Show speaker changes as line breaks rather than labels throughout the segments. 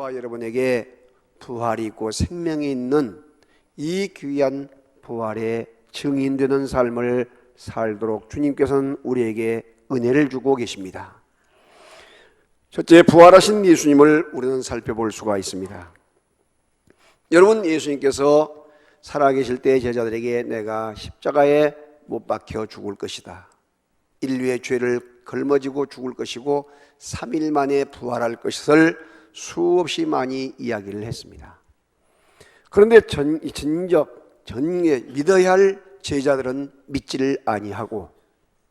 저와 여러분에게 부활이 있고 생명이 있는 이 귀한 부활의 증인되는 삶을 살도록 주님께서는 우리에게 은혜를 주고 계십니다. 첫째, 부활하신 예수님을 우리는 살펴볼 수가 있습니다. 여러분, 예수님께서 살아계실 때 제자들에게 내가 십자가에 못 박혀 죽을 것이다, 인류의 죄를 걸머지고 죽을 것이고 3일 만에 부활할 것을 수없이 많이 이야기를 했습니다. 그런데 전에 믿어야 할 제자들은 믿지를 아니하고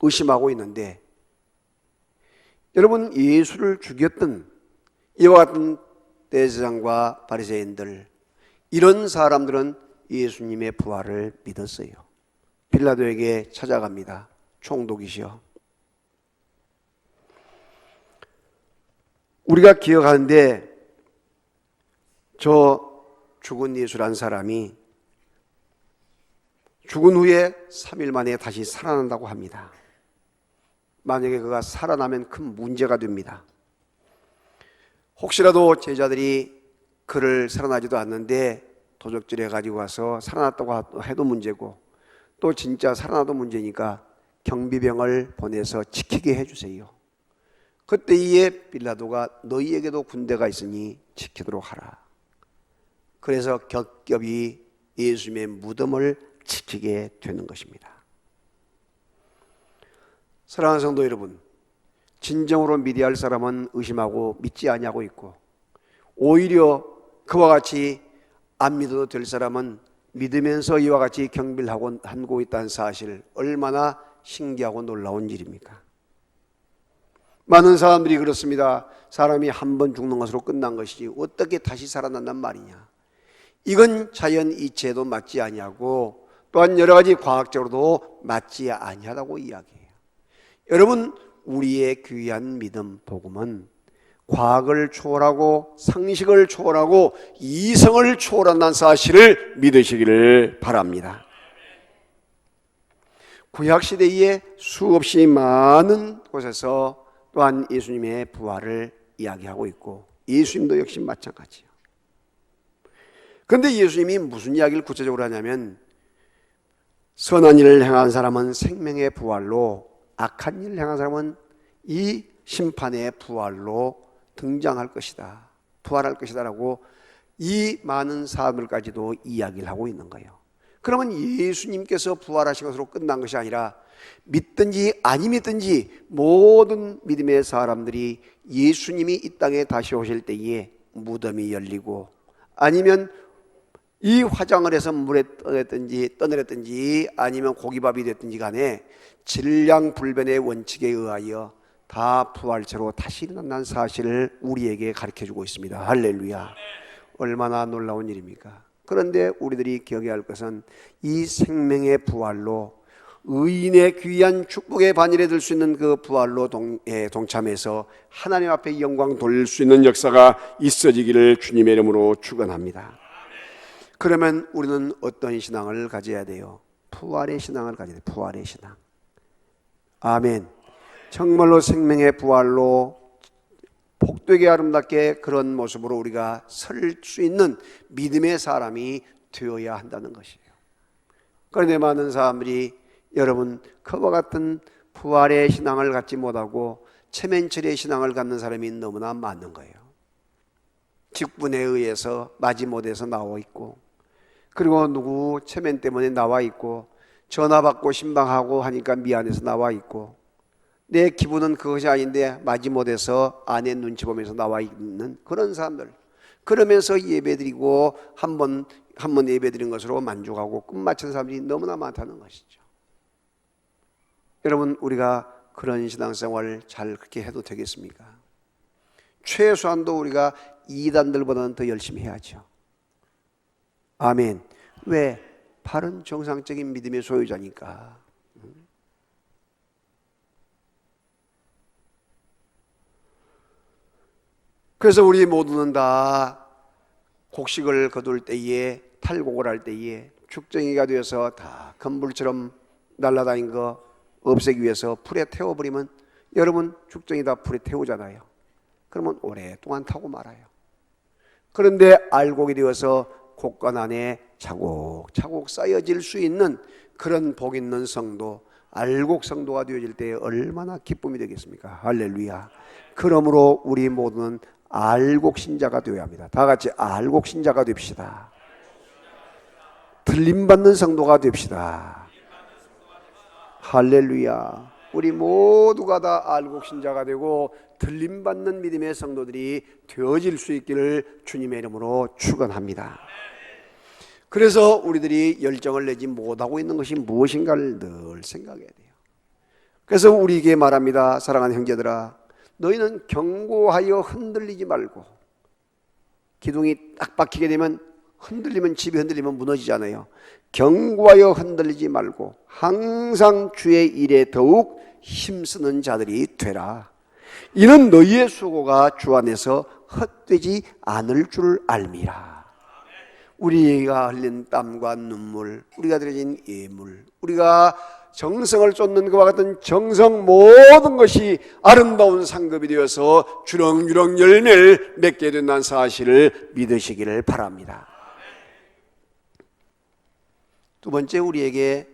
의심하고 있는데, 여러분, 예수를 죽였던 이와 같은 대제사장과 바리새인들, 이런 사람들은 예수님의 부활을 믿었어요. 빌라도에게 찾아갑니다. 총독이시여, 우리가 기억하는데 저 죽은 예수란 사람이 죽은 후에 3일 만에 다시 살아난다고 합니다. 만약에 그가 살아나면 큰 문제가 됩니다. 혹시라도 제자들이 그를 살아나지도 않는데 도적질해 가지고 와서 살아났다고 해도 문제고, 또 진짜 살아나도 문제니까 경비병을 보내서 지키게 해주세요. 그때 이에 빌라도가 너희에게도 군대가 있으니 지키도록 하라. 그래서 겹겹이 예수님의 무덤을 지키게 되는 것입니다. 사랑하는 성도 여러분, 진정으로 믿어야 할 사람은 의심하고 믿지 아니하고 있고, 오히려 그와 같이 안 믿어도 될 사람은 믿으면서 이와 같이 경배를 하고 있다는 사실, 얼마나 신기하고 놀라운 일입니까? 많은 사람들이 그렇습니다. 사람이 한 번 죽는 것으로 끝난 것이지 어떻게 다시 살아난단 말이냐. 이건 자연 이치에도 맞지 아니하고 또한 여러 가지 과학적으로도 맞지 아니하다고 이야기해요. 여러분, 우리의 귀한 믿음 복음은 과학을 초월하고 상식을 초월하고 이성을 초월한다는 사실을 믿으시기를 바랍니다. 구약시대에 수없이 많은 곳에서 또한 예수님의 부활을 이야기하고 있고, 예수님도 역시 마찬가지예요. 그런데 예수님이 무슨 이야기를 구체적으로 하냐면, 선한 일을 행한 사람은 생명의 부활로, 악한 일을 행한 사람은 이 심판의 부활로 등장할 것이다, 부활할 것이다 라고 이 많은 사람들까지도 이야기를 하고 있는 거예요. 그러면 예수님께서 부활하신 것으로 끝난 것이 아니라 믿든지 아니 믿든지 모든 믿음의 사람들이 예수님이 이 땅에 다시 오실 때에 무덤이 열리고, 아니면 이 화장을 해서 물에 떠내렸든지 아니면 고기밥이 됐든지 간에 질량불변의 원칙에 의하여 다 부활체로 다시 일어난다는 사실을 우리에게 가르쳐주고 있습니다. 할렐루야. 얼마나 놀라운 일입니까? 그런데 우리들이 기억해야 할 것은 이 생명의 부활로, 의인의 귀한 축복의 반열에 들 수 있는 그 부활로 동참해서 하나님 앞에 영광 돌릴 수 있는 역사가 있어지기를 주님의 이름으로 축원합니다. 그러면 우리는 어떤 신앙을 가져야 돼요? 부활의 신앙을 가져야 돼요. 부활의 신앙. 아멘. 정말로 생명의 부활로 복되게 아름답게 그런 모습으로 우리가 설 수 있는 믿음의 사람이 되어야 한다는 것이에요. 그런데 많은 사람들이, 여러분, 그와 같은 부활의 신앙을 갖지 못하고 체면철의 신앙을 갖는 사람이 너무나 많은 거예요. 직분에 의해서 마지못해서 나와 있고, 그리고 누구 체면 때문에 나와 있고, 전화 받고 신방하고 하니까 미안해서 나와 있고, 내 기분은 그것이 아닌데 마지못해서 아내 눈치 보면서 나와 있는 그런 사람들, 그러면서 예배드리고 한 번 예배드린 것으로 만족하고 끝마친 사람들이 너무나 많다는 것이죠. 여러분, 우리가 그런 신앙생활을 잘 그렇게 해도 되겠습니까? 최소한도 우리가 이단들보다는 더 열심히 해야죠. 아멘. 왜? 바른 정상적인 믿음의 소유자니까. 그래서 우리 모두는 다 곡식을 거둘 때에, 탈곡을 할 때에 축정이가 되어서 다 건불처럼 날아다닌 거 없애기 위해서 불에 태워버리면, 여러분, 축정이 다 불에 태우잖아요. 그러면 오랫동안 타고 말아요. 그런데 알곡이 되어서 곳간 안에 차곡차곡 쌓여질 수 있는 그런 복 있는 성도, 알곡 성도가 되어질 때 얼마나 기쁨이 되겠습니까? 할렐루야. 그러므로 우리 모두는 알곡 신자가 되어야 합니다. 다 같이 알곡 신자가 됩시다. 들림받는 성도가 됩시다. 할렐루야. 우리 모두가 다 알곡 신자가 되고 들림받는 믿음의 성도들이 되어질 수 있기를 주님의 이름으로 축원합니다. 그래서 우리들이 열정을 내지 못하고 있는 것이 무엇인가를 늘 생각해야 돼요. 그래서 우리에게 말합니다. 사랑하는 형제들아, 너희는 견고하여 흔들리지 말고, 기둥이 딱 박히게 되면 흔들리면, 집이 흔들리면 무너지잖아요. 견고하여 흔들리지 말고 항상 주의 일에 더욱 힘쓰는 자들이 되라. 이는 너희의 수고가 주 안에서 헛되지 않을 줄 알미라. 우리가 흘린 땀과 눈물, 우리가 드려진 예물, 우리가 정성을 쏟는 것과 같은 정성 모든 것이 아름다운 상급이 되어서 주렁주렁 열매를 맺게 된다는 사실을 믿으시기를 바랍니다. 두 번째, 우리에게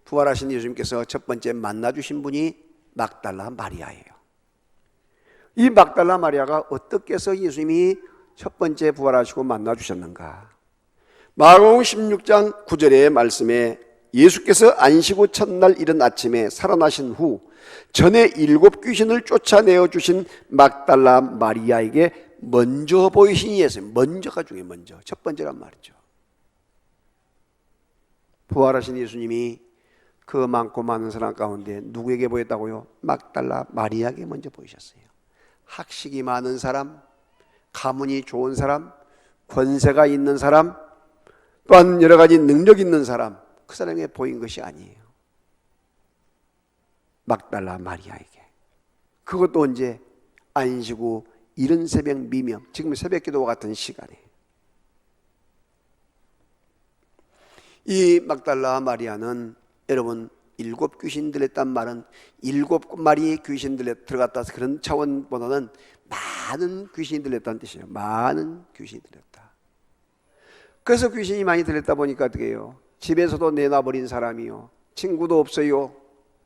부활하신 예수님께서 첫 번째 만나주신 분이 막달라 마리아예요. 이 막달라 마리아가 어떻게 해서 예수님이 첫 번째 부활하시고 만나주셨는가? 마가복음 16장 9절의 말씀에 예수께서 안식 후 첫날 이른 아침에 살아나신 후 전에 7 귀신을 쫓아내어 주신 막달라 마리아에게 먼저 보이신 예수, 먼저가 중요해요. 먼저, 첫 번째란 말이죠. 부활하신 예수님이 그 많고 많은 사람 가운데 누구에게 보였다고요? 막달라 마리아에게 먼저 보이셨어요. 학식이 많은 사람, 가문이 좋은 사람, 권세가 있는 사람, 또한 여러 가지 능력 있는 사람, 그 사람에게 보인 것이 아니에요. 막달라 마리아에게. 그것도 언제? 안식 후 이른 새벽 미명, 지금 새벽 기도와 같은 시간에. 이 막달라 마리아는 여러분 7 귀신 들렸단 말은 7 마리의 귀신 들어갔다 그런 차원보다는 많은 귀신이 들렸다는 뜻이에요. 많은 귀신이 들렸다. 그래서 귀신이 많이 들렸다 보니까 어떻게 해요? 집에서도 내놔버린 사람이요, 친구도 없어요,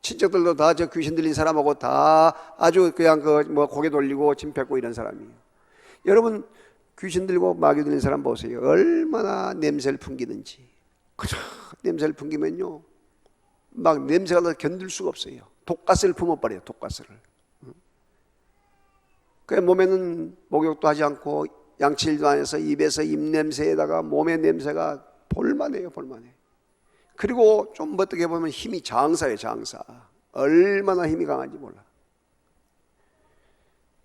친척들도 다 저 귀신 들린 사람하고 다 아주 그냥 고개 돌리고 침 뱉고 이런 사람이에요. 여러분 귀신 들고 마귀 들린 사람 보세요. 얼마나 냄새를 풍기는지. 그저 냄새를 풍기면요 막 냄새가 견딜 수가 없어요. 독가스를 품어버려요. 독가스를. 그 몸에는 목욕도 하지 않고 양치질도 안 해서 입에서 입냄새에다가 몸의 냄새가 볼만해요. 볼만해. 그리고 좀 어떻게 보면 힘이 장사예요. 장사. 얼마나 힘이 강한지 몰라.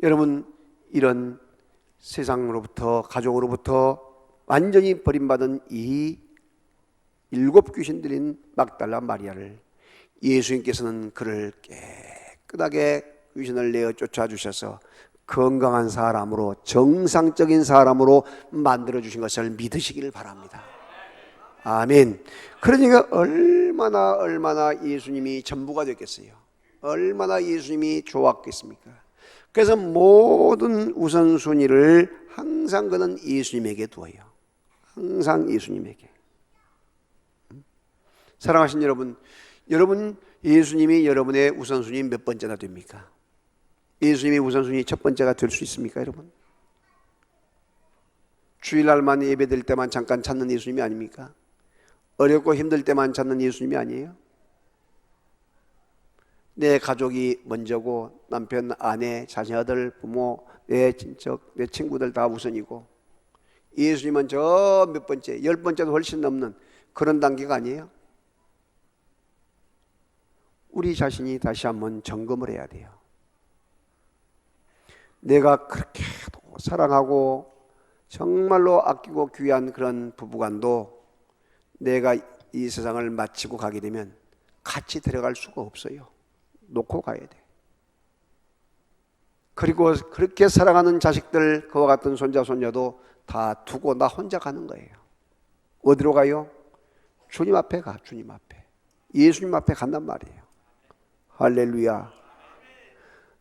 여러분 이런 세상으로부터, 가족으로부터 완전히 버림받은 이 7 귀신 들린 막달라 마리아를 예수님께서는 그를 깨끗하게 귀신을 내어 쫓아주셔서 건강한 사람으로, 정상적인 사람으로 만들어주신 것을 믿으시기를 바랍니다. 아멘. 그러니까 얼마나 예수님이 전부가 됐겠어요. 얼마나 예수님이 좋았겠습니까? 그래서 모든 우선순위를 항상 그는 예수님에게 두어요. 항상 예수님에게. 사랑하신 여러분, 예수님이 여러분의 우선순위 몇 번째나 됩니까? 예수님이 우선순위 첫 번째가 될 수 있습니까, 여러분? 주일날만 예배드릴 때만 잠깐 찾는 예수님이 아닙니까? 어렵고 힘들 때만 찾는 예수님이 아니에요? 내 가족이 먼저고 남편, 아내, 자녀들, 부모, 내 친척, 내 친구들 다 우선이고 예수님은 저 몇 번째, 10번째도 훨씬 넘는 그런 단계가 아니에요? 우리 자신이 다시 한번 점검을 해야 돼요. 내가 그렇게 사랑하고 정말로 아끼고 귀한 그런 부부간도 내가 이 세상을 마치고 가게 되면 같이 데려갈 수가 없어요. 놓고 가야 돼. 그리고 그렇게 사랑하는 자식들, 그와 같은 손자 손녀도 다 두고 나 혼자 가는 거예요. 어디로 가요? 주님 앞에 가. 주님 앞에. 예수님 앞에 간단 말이에요. 할렐루야.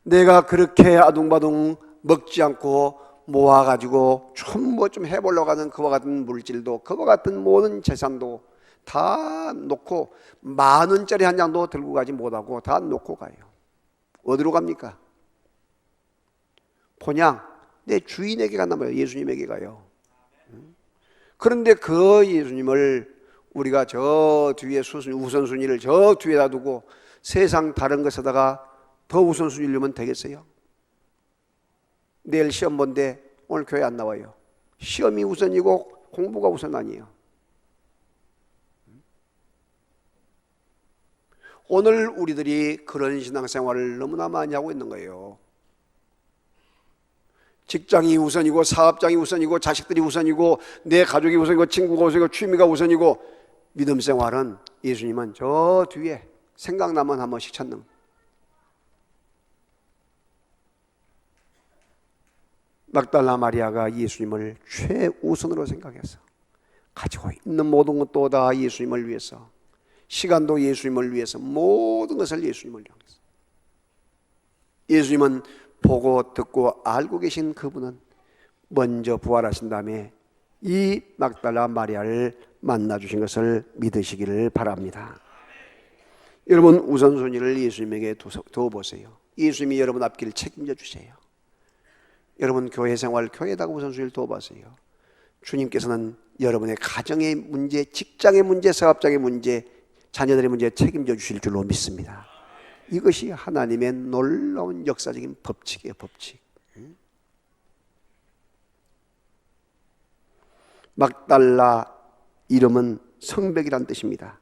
내가 그렇게 아둥바둥 먹지 않고 모아가지고 좀 해보려고 하는 그와 같은 물질도, 그와 같은 모든 재산도 다 놓고 10,000원짜리 한 장도 들고 가지 못하고 다 놓고 가요. 어디로 갑니까? 본향 내 주인에게 간단 말이에요. 예수님에게 가요. 그런데 그 예수님을 우리가 저 뒤에 우선순위를 저 뒤에다 두고 세상 다른 것에다가 더 우선순위를 두면 되겠어요? 내일 시험 본데 오늘 교회 안 나와요. 시험이 우선이고 공부가 우선 아니에요. 오늘 우리들이 그런 신앙생활을 너무나 많이 하고 있는 거예요. 직장이 우선이고 사업장이 우선이고 자식들이 우선이고 내 가족이 우선이고 친구가 우선이고 취미가 우선이고, 믿음 생활은 예수님은 저 뒤에 생각나면 한 번씩 찾는. 막달라 마리아가 예수님을 최우선으로 생각해서 가지고 있는 모든 것도 다 예수님을 위해서, 시간도 예수님을 위해서, 모든 것을 예수님을 위해서. 예수님은 보고 듣고 알고 계신 그분은 먼저 부활하신 다음에 이 막달라 마리아를 만나주신 것을 믿으시기를 바랍니다. 여러분, 우선순위를 예수님에게 두어보세요. 예수님이 여러분 앞길을 책임져 주세요. 여러분 교회 생활, 교회에다가 우선순위를 두어보세요. 주님께서는 여러분의 가정의 문제, 직장의 문제, 사업장의 문제, 자녀들의 문제 책임져 주실 줄로 믿습니다. 이것이 하나님의 놀라운 역사적인 법칙이에요. 법칙. 막달라 이름은 성벽이란 뜻입니다.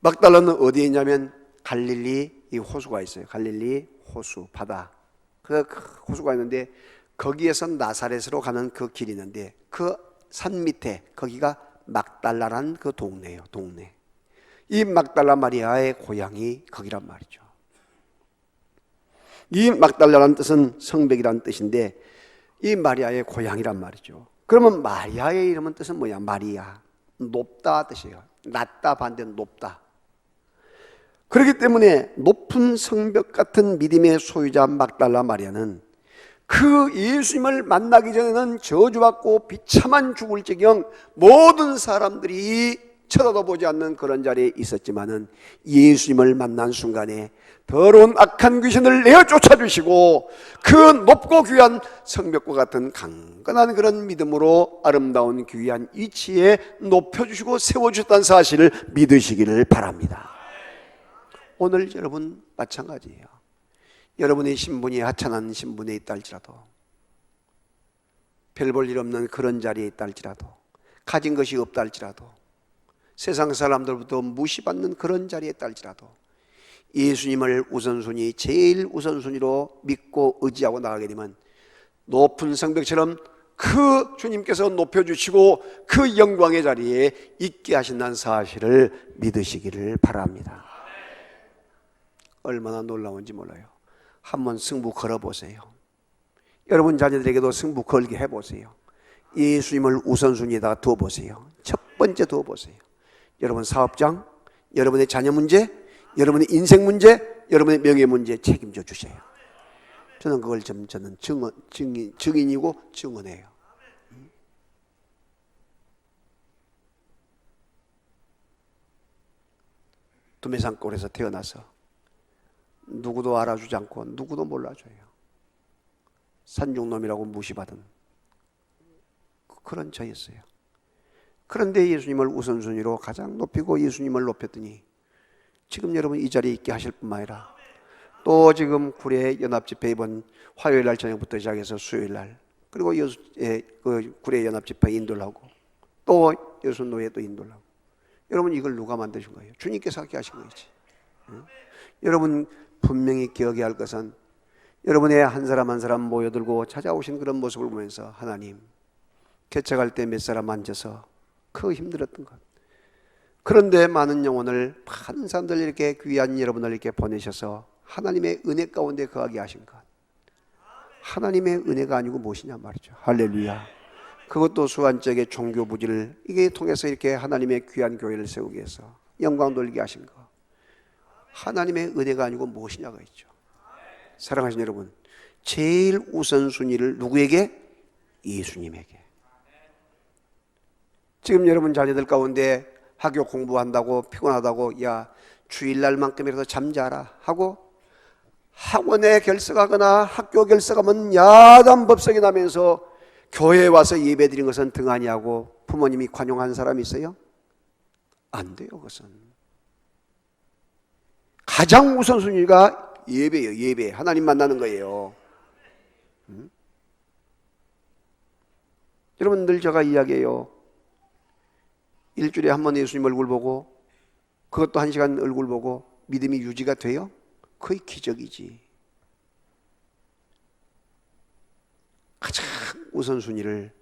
막달라는 어디에 있냐면 갈릴리 이 호수가 있어요. 갈릴리 호수, 바다. 그 호수가 있는데 거기에서 나사렛으로 가는 그 길이 있는데 그 산 밑에 거기가 막달라라는 그 동네예요. 동네. 이 막달라 마리아의 고향이 거기란 말이죠. 이 막달라라는 뜻은 성벽이라는 뜻인데 이 마리아의 고향이란 말이죠. 그러면 마리아의 이름은 뜻은 뭐야? 마리아, 높다 뜻이에요. 낮다 반대는 높다. 그렇기 때문에 높은 성벽 같은 믿음의 소유자 막달라 마리아는 그 예수님을 만나기 전에는 저주받고 비참한 죽을 지경 모든 사람들이 쳐다도 보지 않는 그런 자리에 있었지만은 예수님을 만난 순간에 더러운 악한 귀신을 내어 쫓아주시고 그 높고 귀한 성벽과 같은 강건한 그런 믿음으로 아름다운 귀한 위치에 높여주시고 세워주셨다는 사실을 믿으시기를 바랍니다. 오늘 여러분 마찬가지예요. 여러분의 신분이 하찮은 신분에 있다 할지라도, 별 볼 일 없는 그런 자리에 있다 할지라도, 가진 것이 없다 할지라도, 세상 사람들부터 무시받는 그런 자리에 있다 할지라도 예수님을 우선순위, 제일 우선순위로 믿고 의지하고 나가게 되면 높은 성벽처럼 그 주님께서 높여주시고 그 영광의 자리에 있게 하신다는 사실을 믿으시기를 바랍니다. 얼마나 놀라운지 몰라요. 한번 승부 걸어보세요. 여러분 자녀들에게도 승부 걸게 해보세요. 예수님을 우선순위에다가 두어보세요. 첫 번째 두어보세요. 여러분 사업장, 여러분의 자녀 문제, 여러분의 인생 문제, 여러분의 명예 문제 책임져 주세요. 저는 그걸 저는 증인이고 증언해요. 두메산골에서 태어나서 누구도 알아주지 않고 누구도 몰라줘요. 산중놈이라고 무시받은 그런 저였어요. 그런데 예수님을 우선순위로 가장 높이고 예수님을 높였더니 지금 여러분 이 자리에 있게 하실 뿐만 아니라 또 지금 구례 연합집회 이번 화요일날 저녁부터 시작해서 수요일날 그리고 그 구례 연합집회 인도를 하고 또 여순노예 또 인도를 하고, 여러분 이걸 누가 만드신 거예요? 주님께서 하게 하신 거지. 여러분 분명히 기억해야 할 것은 여러분의 한 사람 한 사람 모여들고 찾아오신 그런 모습을 보면서 하나님, 개척할 때 몇 사람 앉아서 그 힘들었던 것, 그런데 많은 영혼을, 많은 사람들 이렇게 귀한 여러분을 이렇게 보내셔서 하나님의 은혜 가운데 거하게 하신 것, 하나님의 은혜가 아니고 무엇이냐 말이죠. 할렐루야. 그것도 수완적의 종교 부지를 이게 통해서 이렇게 하나님의 귀한 교회를 세우기 위해서 영광 돌리게 하신 것, 하나님의 은혜가 아니고 무엇이냐가 있죠. 사랑하시는 여러분, 제일 우선순위를 누구에게? 예수님에게. 지금 여러분 자녀들 가운데 학교 공부한다고 피곤하다고 야 주일날만큼이라도 잠자라 하고 학원에 결석하거나 학교 결석하면 야단 법석이 나면서 교회에 와서 예배드린 것은 등한히 하고 부모님이 관용한 사람이 있어요? 안 돼요. 그것은 가장 우선순위가 예배예요. 예배, 하나님 만나는 거예요. 여러분 늘 제가 이야기해요. 일주일에 한 번 예수님 얼굴 보고 그것도 1시간 얼굴 보고 믿음이 유지가 돼요? 거의 기적이지. 가장 우선순위를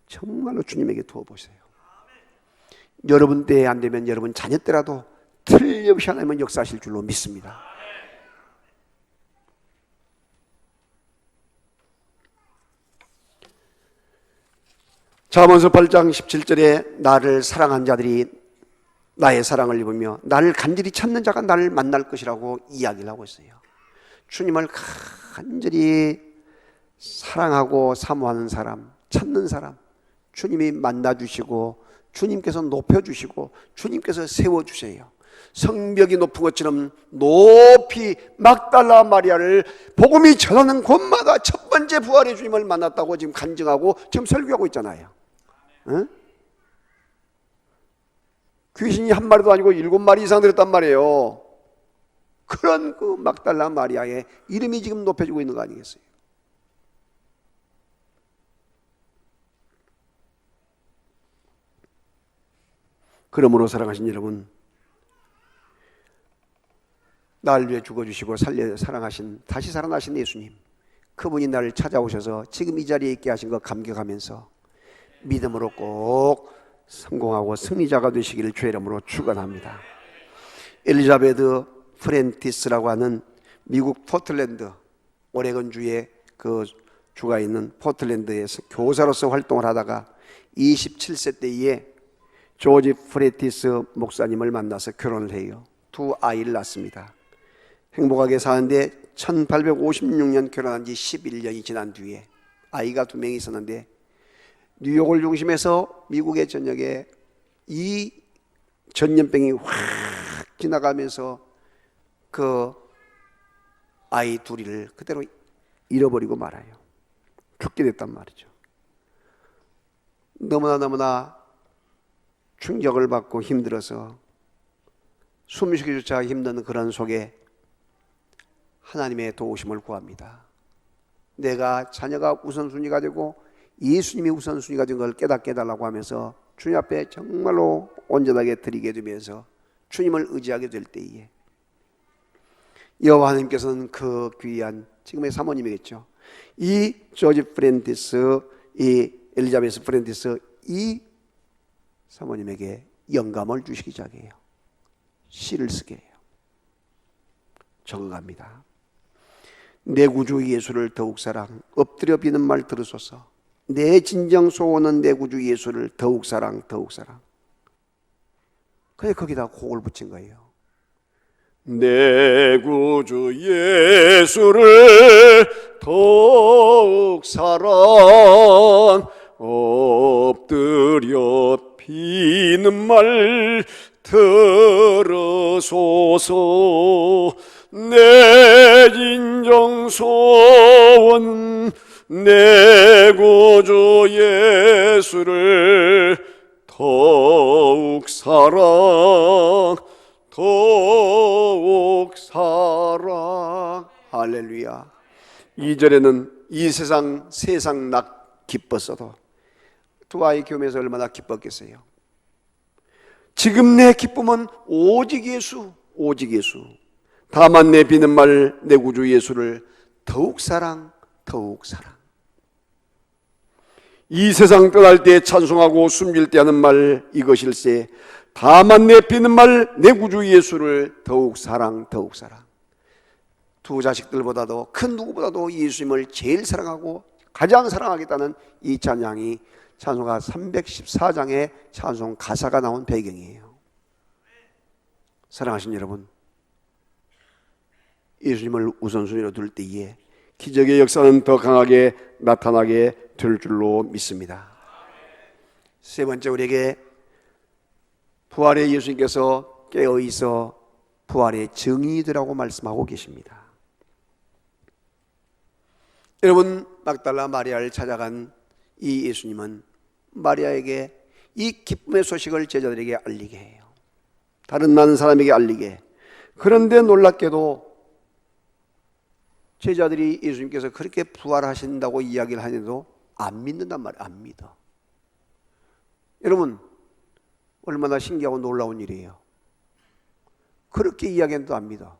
정말로 주님에게 두어보세요. 여러분 때에 안 되면 여러분 자녀 때라도 틀림없이 하나님은 역사하실 줄로 믿습니다. 잠언서 8장 17절에 나를 사랑한 자들이 나의 사랑을 입으며 나를 간절히 찾는 자가 나를 만날 것이라고 이야기를 하고 있어요. 주님을 간절히 사랑하고 사모하는 사람, 찾는 사람, 주님이 만나주시고 주님께서 높여주시고 주님께서 세워주세요. 성벽이 높은 것처럼 높이 막달라 마리아를 복음이 전하는 곳마다 첫 번째 부활의 주님을 만났다고 지금 간증하고 지금 설교하고 있잖아요. 응? 귀신이 한 마리도 아니고 7마리 이상 들었단 말이에요. 그런 그 막달라 마리아의 이름이 지금 높여지고 있는 거 아니겠어요? 그러므로 사랑하신 여러분, 나를 위해 죽어주시고 사랑하신 다시 살아나신 예수님, 그분이 나를 찾아오셔서 지금 이 자리에 있게 하신 거 감격하면서 믿음으로 꼭 성공하고 승리자가 되시기를 주의 이름으로 축원합니다. 엘리자베트 프렌티스라고 하는 미국 포틀랜드 오레곤주에 그 주가 있는 포틀랜드에서 교사로서 활동을 하다가 27세 때에 조지 프렌티스 목사님을 만나서 결혼을 해요. 2 아이를 낳습니다. 행복하게 사는데 1856년 결혼한 지 11년이 지난 뒤에 아이가 2명이 있었는데 뉴욕을 중심해서 미국의 전역에 이 전염병이 확 지나가면서 그 아이 둘이를 그대로 잃어버리고 말아요. 죽게 됐단 말이죠. 너무나 충격을 받고 힘들어서 숨쉬기조차 힘든 그런 속에 하나님의 도우심을 구합니다. 내가 자녀가 우선순위가 되고 예수님이 우선순위가 된 걸 깨닫게 해달라고 하면서 주님 앞에 정말로 온전하게 드리게 되면서 주님을 의지하게 될 때에 여호와 하나님께서는 그 귀한 지금의 사모님이겠죠. 이 조지 프렌티스, 이 엘리자베스 프렌티스 이 사모님에게 영감을 주시기 시작해요. 시를 쓰게 해요. 적어갑니다. 내 구주 예수를 더욱 사랑, 엎드려 비는 말 들으소서. 내 진정 소원은 내 구주 예수를 더욱 사랑, 더욱 사랑. 그래 거기다 곡을 붙인 거예요. 내 구주 예수를 더욱 사랑, 엎드려 비는 말 들으소서. 내 진정 소원 내 구주 예수를 더욱 사랑, 더욱 사랑. 할렐루야. 2절에는 이 세상 낙 기뻤어도 2 아이 키우면서 얼마나 기뻤겠어요. 지금 내 기쁨은 오직 예수, 오직 예수. 다만 내 비는 말 내 구주 예수를 더욱 사랑, 더욱 사랑. 이 세상 떠날 때 찬송하고 숨길 때 하는 말 이것일세. 다만 내 비는 말 내 구주 예수를 더욱 사랑, 더욱 사랑. 2 자식들보다도 큰 누구보다도 예수님을 제일 사랑하고 가장 사랑하겠다는 이 찬양이 찬송가 314장의 찬송 가사가 나온 배경이에요. 사랑하신 여러분, 예수님을 우선순위로 둘 때에 기적의 역사는 더 강하게 나타나게 될 줄로 믿습니다. 세 번째, 우리에게 부활의 예수님께서 깨어있어 부활의 증인이라고 말씀하고 계십니다. 여러분, 막달라 마리아를 찾아간 이 예수님은 마리아에게 이 기쁨의 소식을 제자들에게 알리게 해요. 다른 많은 사람에게 알리게 해. 그런데 놀랍게도 제자들이 예수님께서 그렇게 부활하신다고 이야기를 하는데도 안 믿는단 말이에요. 안 믿어. 여러분, 얼마나 신기하고 놀라운 일이에요. 그렇게 이야기해도 안 믿어.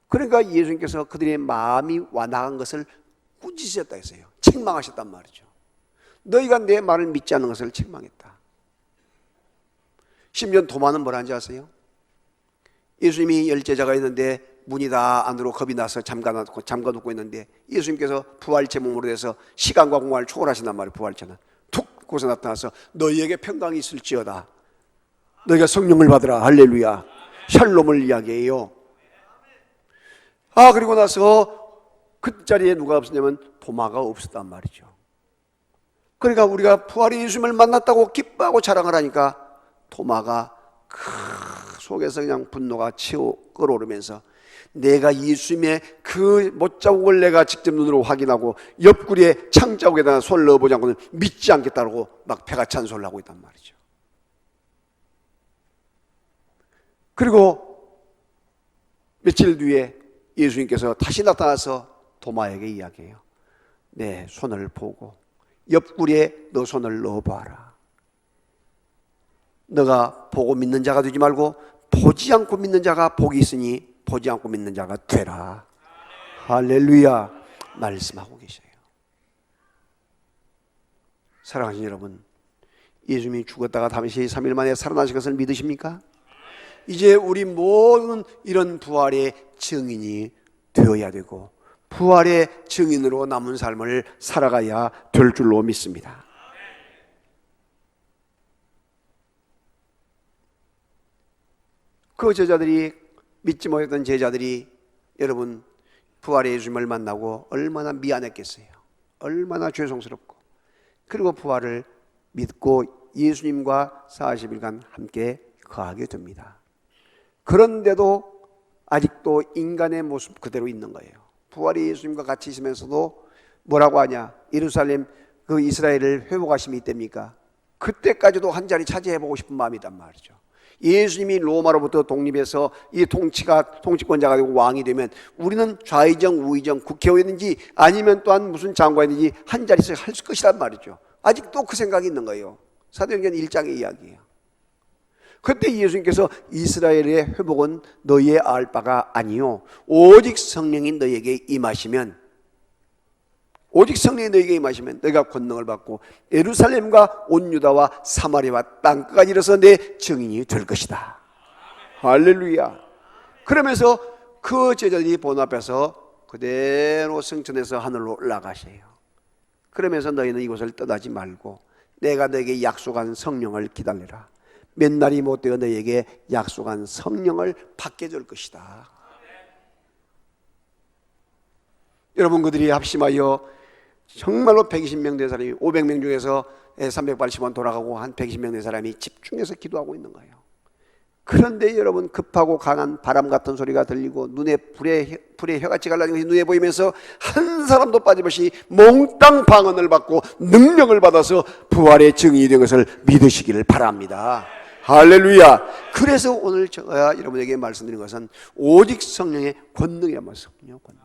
그러니까 예수님께서 그들의 마음이 와나간 것을 꾸짖으셨다 했어요. 책망하셨단 말이죠. 너희가 내 말을 믿지 않는 것을 책망했다. 심지어 도마는 뭐라는지 아세요? 예수님이 10제자가 있는데 문이 다 안으로 겁이 나서 잠가놓고 있는데 예수님께서 부활체 몸으로 돼서 시간과 공간을 초월하신단 말이에요. 부활체는 툭 곳에 나타나서 너희에게 평강이 있을지어다. 너희가 성령을 받으라. 할렐루야. 샬롬을 이야기해요. 그리고 나서 그 자리에 누가 없었냐면 도마가 없었단 말이죠. 그러니까 우리가 부활의 예수님을 만났다고 기뻐하고 자랑을 하니까 도마가 속에서 그냥 분노가 끓어오르면서 내가 예수님의 그 못자국을 내가 직접 눈으로 확인하고 옆구리에 창자국에다가 손을 넣어보지 않고는 믿지 않겠다고 막 배가 찬 소리를 하고 있단 말이죠. 그리고 며칠 뒤에 예수님께서 다시 나타나서 도마에게 이야기해요. 내 손을 보고 옆구리에 너 손을 넣어봐라. 너가 보고 믿는 자가 되지 말고 보지 않고 믿는 자가 복이 있으니 보지 않고 믿는 자가 되라. 할렐루야 말씀하고 계셔요. 사랑하는 여러분, 예수님이 죽었다가 다시 3일 만에 살아나신 것을 믿으십니까? 이제 우리 모든 이런 부활의 증인이 되어야 되고 부활의 증인으로 남은 삶을 살아가야 될 줄로 믿습니다. 그 제자들이 믿지 못했던 제자들이 여러분 부활의 예수님을 만나고 얼마나 미안했겠어요. 얼마나 죄송스럽고 그리고 부활을 믿고 예수님과 40일간 함께 거하게 됩니다. 그런데도 아직도 인간의 모습 그대로 있는 거예요. 부활의 예수님과 같이 있으면서도 뭐라고 하냐? 예루살렘 그 이스라엘을 회복하심이 있답니까? 그때까지도 한 자리 차지해보고 싶은 마음이란 말이죠. 예수님이 로마로부터 독립해서 이 통치권자가 되고 왕이 되면 우리는 좌의정 우의정 국회의원인지 아니면 또한 무슨 장관인지 한 자리에서 할 것이란 말이죠. 아직도 그 생각이 있는 거예요. 사도행전 1장의 이야기예요. 그때 예수님께서 이스라엘의 회복은 너희의 알 바가 아니요 오직 성령이 너희에게 임하시면 너희가 권능을 받고 예루살렘과 온 유다와 사마리아와 땅끝까지 이르러서 내 증인이 될 것이다. 할렐루야. 그러면서 그 제자들이 본 앞에서 그대로 승천해서 하늘로 올라가세요. 그러면서 너희는 이곳을 떠나지 말고 내가 너에게 약속한 성령을 기다리라. 몇 날이 못되어 너에게 약속한 성령을 받게 될 것이다. 여러분, 그들이 합심하여 정말로 120명 된 사람이 500명 중에서 380원 돌아가고 한 120명 된 사람이 집중해서 기도하고 있는 거예요. 그런데 여러분, 급하고 강한 바람 같은 소리가 들리고 눈에 불에 혀같이 갈라진 것이 눈에 보이면서 한 사람도 빠짐없이 몽땅 방언을 받고 능력을 받아서 부활의 증인이 된 것을 믿으시기를 바랍니다. 할렐루야. 그래서 오늘 제가 여러분에게 말씀드린 것은 오직 성령의 권능이란 말이에요. 성령 권능.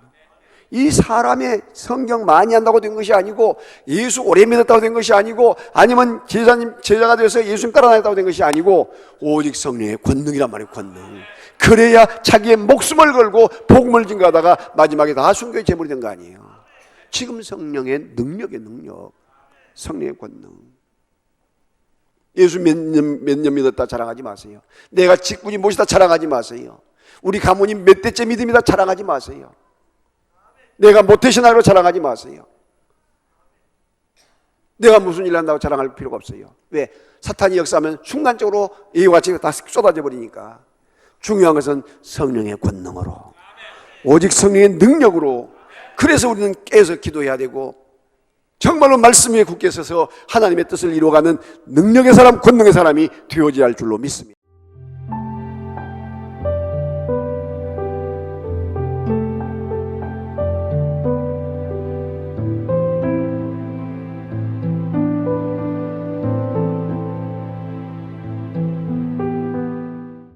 이 사람의 성경 많이 한다고 된 것이 아니고 예수 오래 믿었다고 된 것이 아니고 아니면 제자가 되어서 예수님 따라다녔다고 된 것이 아니고 오직 성령의 권능이란 말이에요. 권능. 그래야 자기의 목숨을 걸고 복음을 증거하다가 마지막에 다 순교의 제물이 된 거 아니에요. 지금 성령의 능력의 능력, 성령의 권능. 예수 몇 년 믿었다 자랑하지 마세요. 내가 직분이 무엇이다 자랑하지 마세요. 우리 가문이 몇 대째 믿음이다 자랑하지 마세요. 내가 모태신앙으로 자랑하지 마세요. 내가 무슨 일을 한다고 자랑할 필요가 없어요. 왜? 사탄이 역사하면 순간적으로 이와 같이 다 쏟아져 버리니까. 중요한 것은 성령의 권능으로 오직 성령의 능력으로 그래서 우리는 깨어서 기도해야 되고 정말로 말씀 위에 굳게 서서 하나님의 뜻을 이루어가는 능력의 사람, 권능의 사람이 되어져야 할 줄로 믿습니다.